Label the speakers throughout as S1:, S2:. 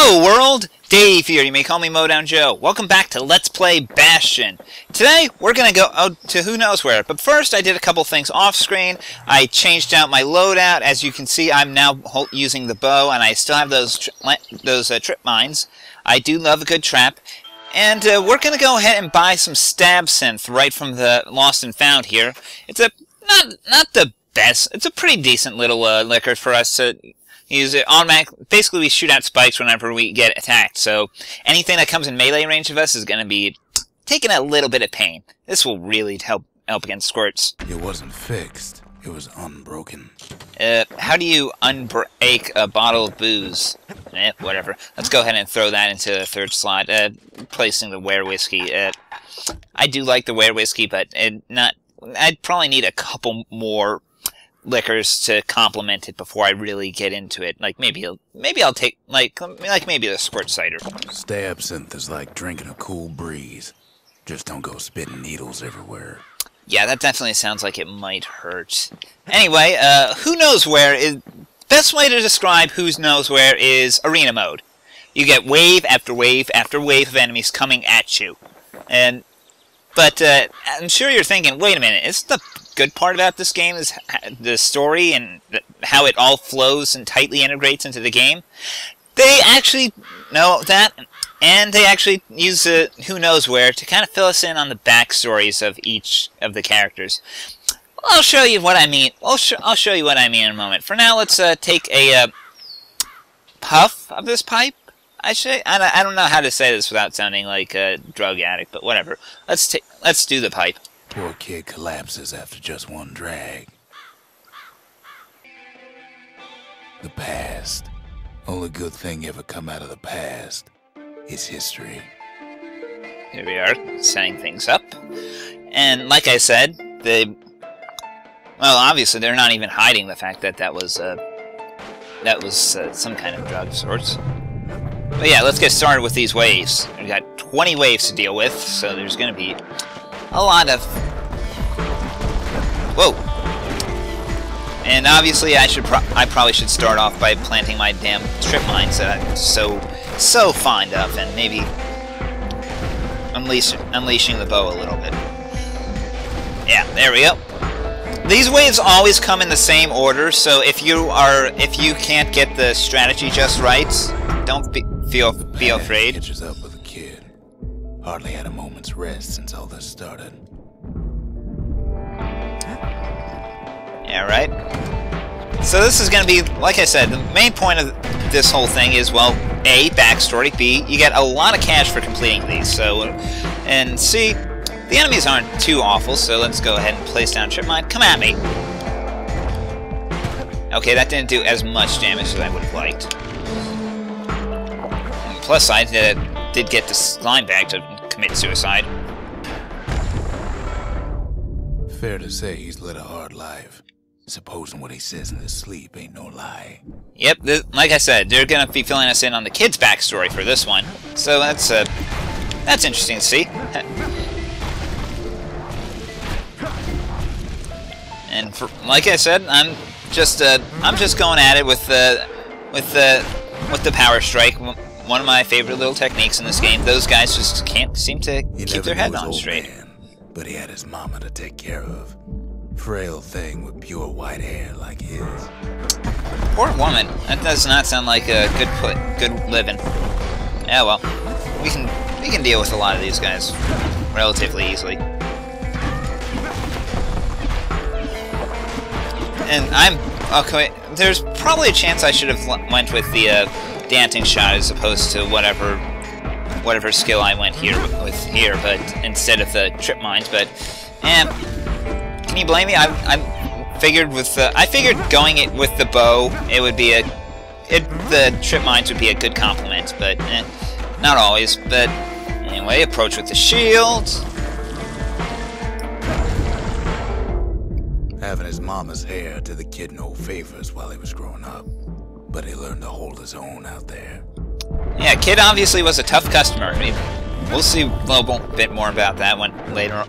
S1: Hello world! Dave here, you may call me mowdownjoe. Welcome back to Let's Play Bastion. Today, we're gonna go out to who knows where, but first I did a couple things off screen. I changed out my loadout. As you can see, I'm now using the bow, and I still have those trip mines. I do love a good trap. And we're gonna go ahead and buy some stab synth right from the Lost and Found here. It's a, not the best, it's a pretty decent little liquor for us to use. It automatic. Basically, we shoot out spikes whenever we get attacked. So anything that comes in melee range of us is going to be taking a little bit of pain. This will really help against squirts.
S2: It wasn't fixed. It was unbroken.
S1: How do you unbreak a bottle of booze? Whatever. Let's go ahead and throw that into the third slot. Placing the Ware Whiskey. I do like the Ware Whiskey, but I'd probably need a couple more liquors to complement it before I really get into it. Like maybe I'll take like maybe the squirt cider.
S2: Stab synth is like drinking a cool breeze. Just don't go spitting needles everywhere.
S1: Yeah, that definitely sounds like it might hurt. Anyway, who knows where is best way to describe who knows where is arena mode. You get wave after wave after wave of enemies coming at you, but I'm sure you're thinking, wait a minute, is the good part about this game is the story and how it all flows and tightly integrates into the game? They actually know that, and they actually use who knows where to kind of fill us in on the backstories of each of the characters. I'll show you what I mean. I'll show you what I mean in a moment. For now, let's take a puff of this pipe. I don't know how to say this without sounding like a drug addict, but whatever. Let's do the pipe.
S2: Poor kid collapses after just one drag. The past. Only good thing ever come out of the past is history.
S1: Here we are, setting things up. And like I said, well, obviously they're not even hiding the fact that that was some kind of drug of sorts. But yeah, let's get started with these waves. We've got 20 waves to deal with, so there's going to be a lot of... Whoa! And obviously I probably should start off by planting my damn trip mines that I'm so fond of, and maybe unleashing the bow a little bit. Yeah, there we go. These waves always come in the same order, so if you can't get the strategy just right, don't be afraid.
S2: Catches up with a kid. Hardly had a moment's rest since all this started.
S1: Yeah, right. So this is going to be, like I said, the main point of this whole thing is, well, A, backstory, B, you get a lot of cash for completing these, so, and C, the enemies aren't too awful, so let's go ahead and place down trip mine. Come at me! Okay, that didn't do as much damage as I would have liked. And plus, I did get the slime bag to commit suicide.
S2: Fair to say he's led a hard life. Supposing what he says in his sleep ain't no lie.
S1: Yep, like I said, they're gonna be filling us in on the kid's backstory for this one, so that's interesting to see. And like I said, I'm just going at it with the power strike. One of my favorite little techniques in this game. Those guys just can't seem to keep their head on straight.
S2: Man, but he had his mama to take care of. Frail thing with pure white hair like his.
S1: Poor woman. That does not sound like a good living. Yeah, well, we can deal with a lot of these guys relatively easily. And I'm okay. There's probably a chance I should have went with the dancing shot as opposed to whatever skill I went with here, but instead of the trip mines. But can you blame me? I figured going it with the bow, it would be the trip mines would be a good complement, but not always. But anyway, approach with the shield.
S2: Having his mama's hair did the kid no favors while he was growing up, but he learned to hold his own out there.
S1: Yeah, kid obviously was a tough customer. I mean, we'll see a little bit more about that one later on.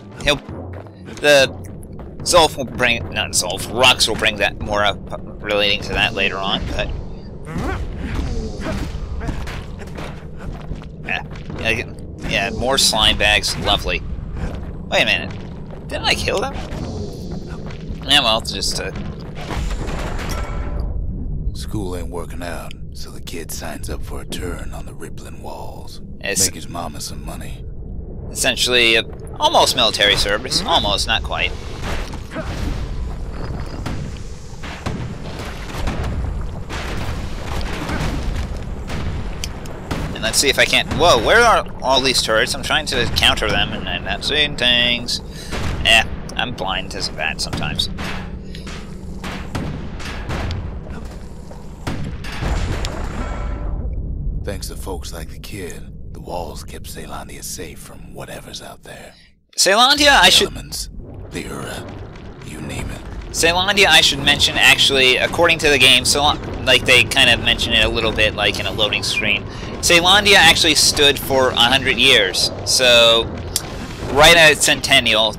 S1: Zulf will bring, not Zulf, Rux will bring that more up relating to that later on, but Yeah, more slime bags. Lovely. Wait a minute. Didn't I kill them? Yeah, well, it's just
S2: School ain't working out, so the kid signs up for a turn on the rippling walls. Make his mama some money.
S1: Essentially, almost military service. Almost, not quite. And let's see if I can't... Whoa, where are all these turrets? I'm trying to counter them, and I'm not seeing things. I'm blind as a bat sometimes.
S2: Thanks to folks like the kid, the walls kept Caelondia safe from whatever's out there.
S1: Caelondia, I should...
S2: Elements, the Ura, you name it.
S1: Caelondia, I should mention, actually, according to the game, like they kind of mention it a little bit, like in a loading screen. Caelondia actually stood for 100 years, so right at Centennial,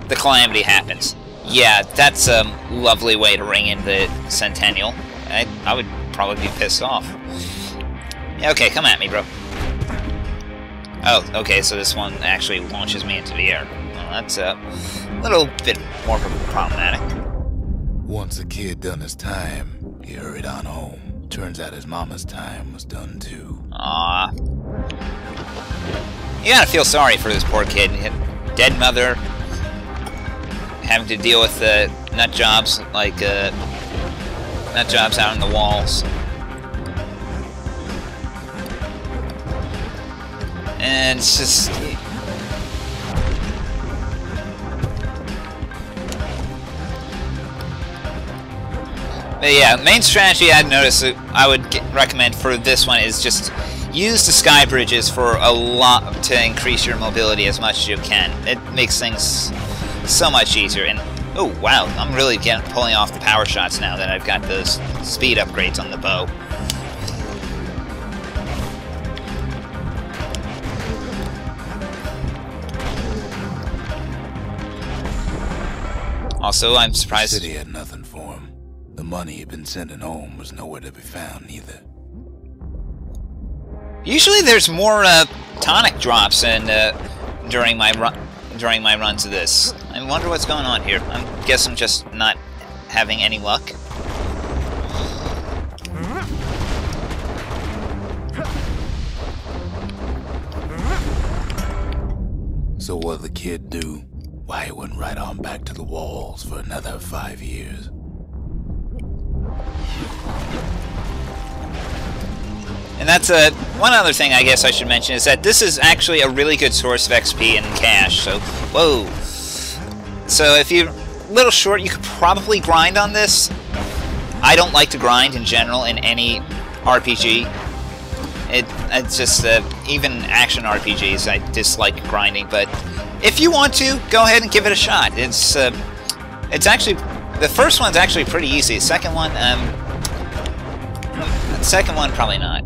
S1: the calamity happens. Yeah, that's a lovely way to ring in the Centennial. I would probably be pissed off. Okay, come at me, bro. Oh, okay, so this one actually launches me into the air. Well, that's a little bit more problematic.
S2: Once the kid done his time, he hurried on home. Turns out his mama's time was done too.
S1: Aww. You gotta feel sorry for this poor kid. Dead mother, having to deal with nut jobs, like nut jobs out on the walls. And it's just... But yeah, main strategy I'd notice that I would recommend for this one is just use the sky bridges for a lot to increase your mobility as much as you can. It makes things so much easier. And oh wow, I'm really pulling off the power shots now that I've got those speed upgrades on the bow. Also, I'm surprised...
S2: The city had nothing for him. The money he'd been sending home was nowhere to be found, either.
S1: Usually there's more tonic drops during my runs of this. I wonder what's going on here. I guess I'm just not having any luck.
S2: So what'd the kid do? Why, he went right on back to the walls for another 5 years.
S1: And that's one other thing I guess I should mention is that this is actually a really good source of XP and cash. So, whoa. So if you're a little short, you could probably grind on this. I don't like to grind in general in any RPG. It's just even action RPGs, I dislike grinding, but if you want to, go ahead and give it a shot. It's actually, the first one's actually pretty easy. The second one, probably not.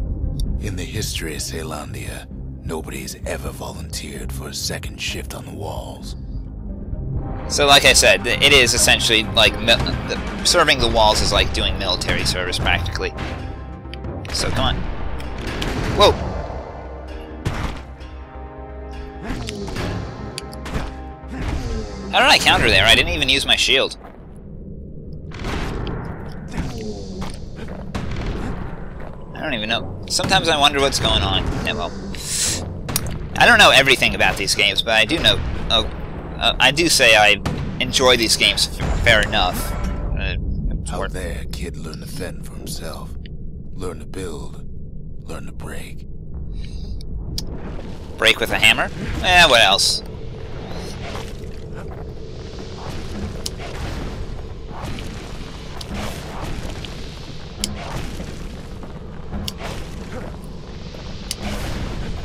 S2: In the history of Caelondia, nobody's ever volunteered for a second shift on the walls.
S1: So like I said, it is essentially like, serving the walls is like doing military service practically. So come on. Whoa! How did I counter there? I didn't even use my shield. I don't even know. Sometimes I wonder what's going on. Yeah, well, I don't know everything about these games, but I do know. I do say I enjoy these games fair enough.
S2: Out there, kid learned to fend for himself, learn to build, learn to break.
S1: Break with a hammer? What else?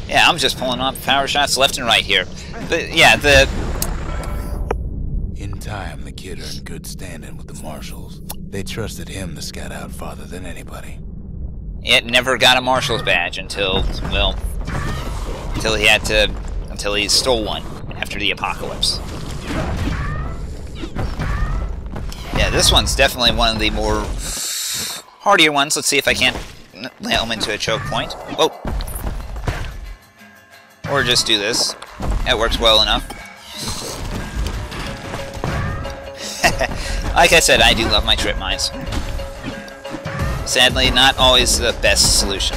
S1: Yeah, I'm just pulling off power shots left and right here. But yeah,
S2: In time, the kid earned good standing with the marshals. They trusted him to scout out farther than anybody.
S1: It never got a marshal's badge until, well, until he stole one after the apocalypse. Yeah, this one's definitely one of the more hardier ones. Let's see if I can't nail him into a choke point. Whoa. Or just do this. That works well enough. Like I said, I do love my trip mines. Sadly, not always the best solution.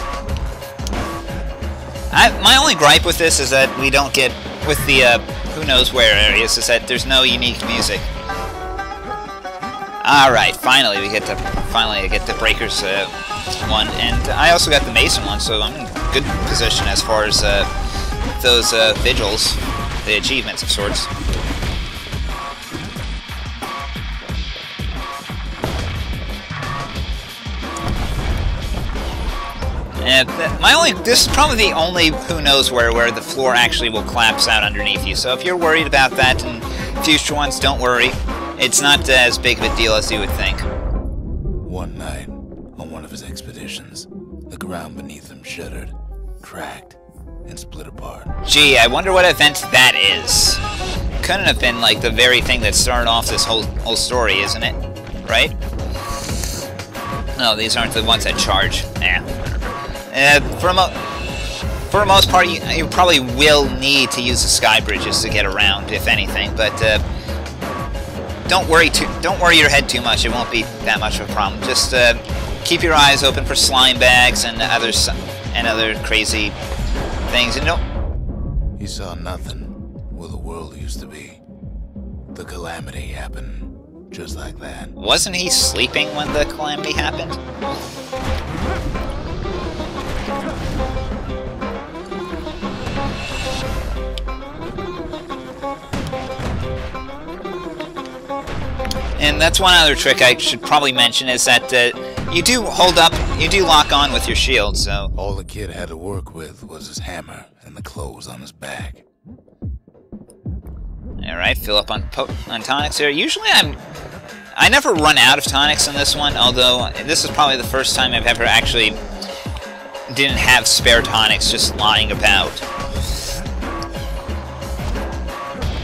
S1: My only gripe with this is that we don't get, with the who knows where areas, is that there's no unique music. Alright, finally I get the Breakers one, and I also got the Mason one, so I'm in good position as far as those vigils, the achievements of sorts. And this is probably the only who knows where the floor actually will collapse out underneath you. So if you're worried about that in future ones, don't worry. It's not as big of a deal as you would think.
S2: One night, on one of his expeditions, the ground beneath him shuddered, cracked, and split apart.
S1: Gee, I wonder what event that is. Couldn't have been like the very thing that started off this whole story, isn't it? Right? No, these aren't the ones that charge. Yeah. For the most part, you probably will need to use the sky bridges to get around, if anything. But don't worry your head too much. It won't be that much of a problem. Just keep your eyes open for slime bags and other crazy things. And don't.
S2: He saw nothing where the world used to be. The calamity happened just like that.
S1: Wasn't he sleeping when the calamity happened? And that's one other trick I should probably mention, is that you do lock on with your shield, so...
S2: All the kid had to work with was his hammer and the clothes on his back.
S1: Alright, fill up on tonics here. Usually I never run out of tonics in this one, although this is probably the first time I've ever actually didn't have spare tonics just lying about.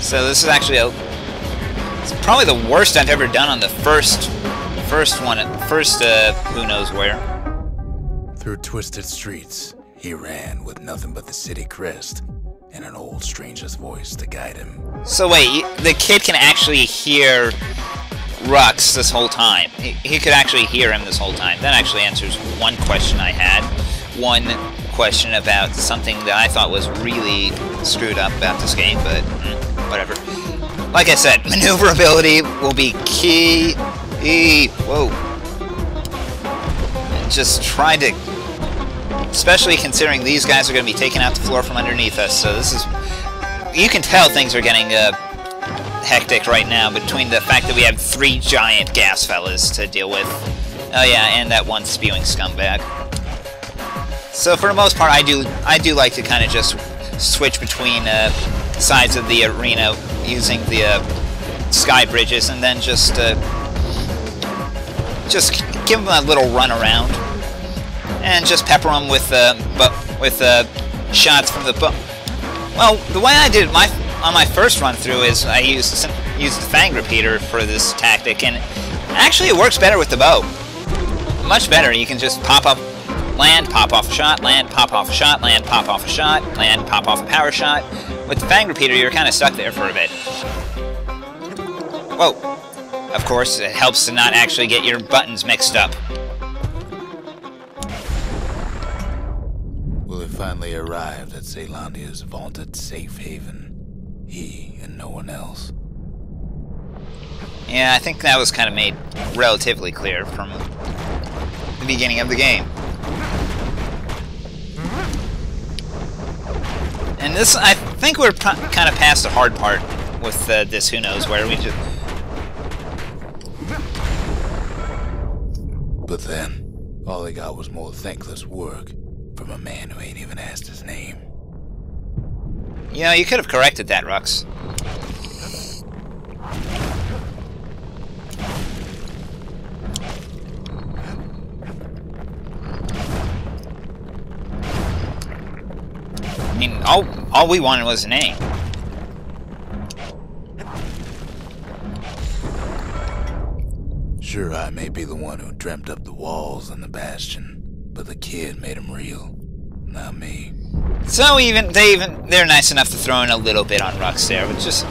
S1: So this is actually it's probably the worst I've ever done on the first who knows where.
S2: Through twisted streets, he ran with nothing but the city crest and an old stranger's voice to guide him.
S1: So wait, the kid can actually hear Rux this whole time. He could actually hear him this whole time. That actually answers one question I had. One question about something that I thought was really screwed up about this game, but whatever. Like I said, maneuverability will be key. Whoa. And just try to... Especially considering these guys are going to be taking out the floor from underneath us, so this is... You can tell things are getting hectic right now, between the fact that we have 3 giant gas fellas to deal with. Oh yeah, and that one spewing scumbag. So for the most part, I do like to kind of just switch between sides of the arena using the sky bridges, and then just give them a little run around, and just pepper them with shots from the bow. Well, the way I did it on my first run through is I used the Fang Repeater for this tactic, and actually it works better with the bow. Much better. You can just pop up, land, pop off a shot, land, pop off a shot, land, pop off a shot, land, pop off a power shot. With the Fang Repeater, you're kind of stuck there for a bit. Whoa. Of course, it helps to not actually get your buttons mixed up.
S2: Well, he finally arrived at Caelondia's vaunted safe haven. He and no one else.
S1: Yeah, I think that was kind of made relatively clear from the beginning of the game. And this, I think we're kind of past the hard part with this who knows where. We just...
S2: But then, all he got was more thankless work from a man who ain't even asked his name.
S1: You know, you could have corrected that, Rux. I mean, all we wanted was a name.
S2: Sure, I may be the one who dreamt up the walls and the Bastion, but the kid made them real, not me.
S1: So they're nice enough to throw in a little bit on Rux there, which is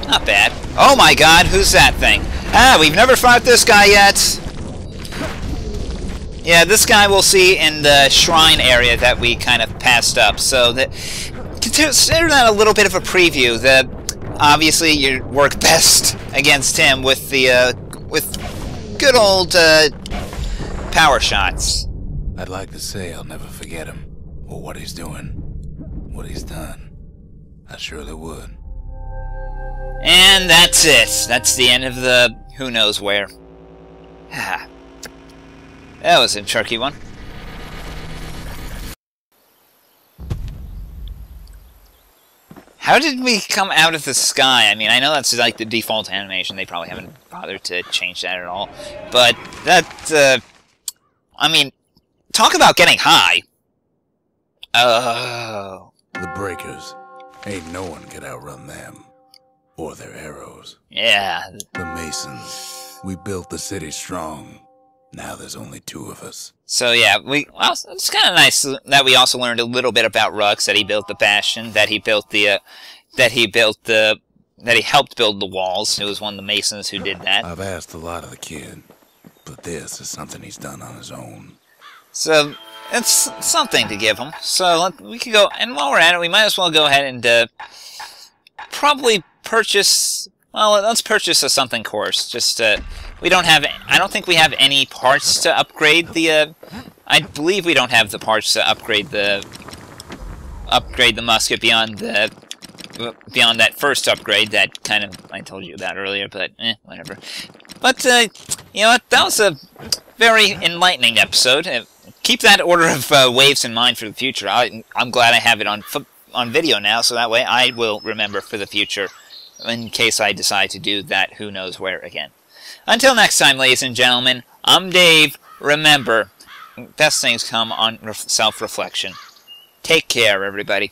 S1: not bad. Oh my god, who's that thing? Ah, we've never fought this guy yet. Yeah, this guy we'll see in the shrine area that we kind of passed up. So consider that a little bit of a preview. Obviously you work best against him with the with good old power shots.
S2: I'd like to say I'll never forget him, or what he's doing, what he's done. I surely would.
S1: And that's it. That's the end of the who knows where. That was a tricky one. How did we come out of the sky? I mean, I know that's like the default animation. They probably haven't bothered to change that at all. But that, I mean, talk about getting high. Oh.
S2: The Breakers. Ain't no one could outrun them. Or their arrows.
S1: Yeah.
S2: The Masons. We built the city strong. Now there's only 2 of us.
S1: So yeah, well, it's kind of nice that we also learned a little bit about Rux, that he built the Bastion, that he helped build the walls. It was one of the Masons who did that.
S2: I've asked a lot of the kid, but this is something he's done on his own.
S1: So it's something to give him. So we could go, and while we're at it, we might as well go ahead and probably purchase. Well, let's purchase a something course. Just we don't have. I don't think we have any parts to upgrade the. I believe we don't have the parts to upgrade the musket beyond that first upgrade that kind of I told you about earlier. But whatever. But you know what? That was a very enlightening episode. Keep that order of waves in mind for the future. I'm glad I have it on video now, so that way I will remember for the future, in case I decide to do that who knows where again. Until next time, ladies and gentlemen, I'm Dave. Remember, best things come on self-reflection. Take care, everybody.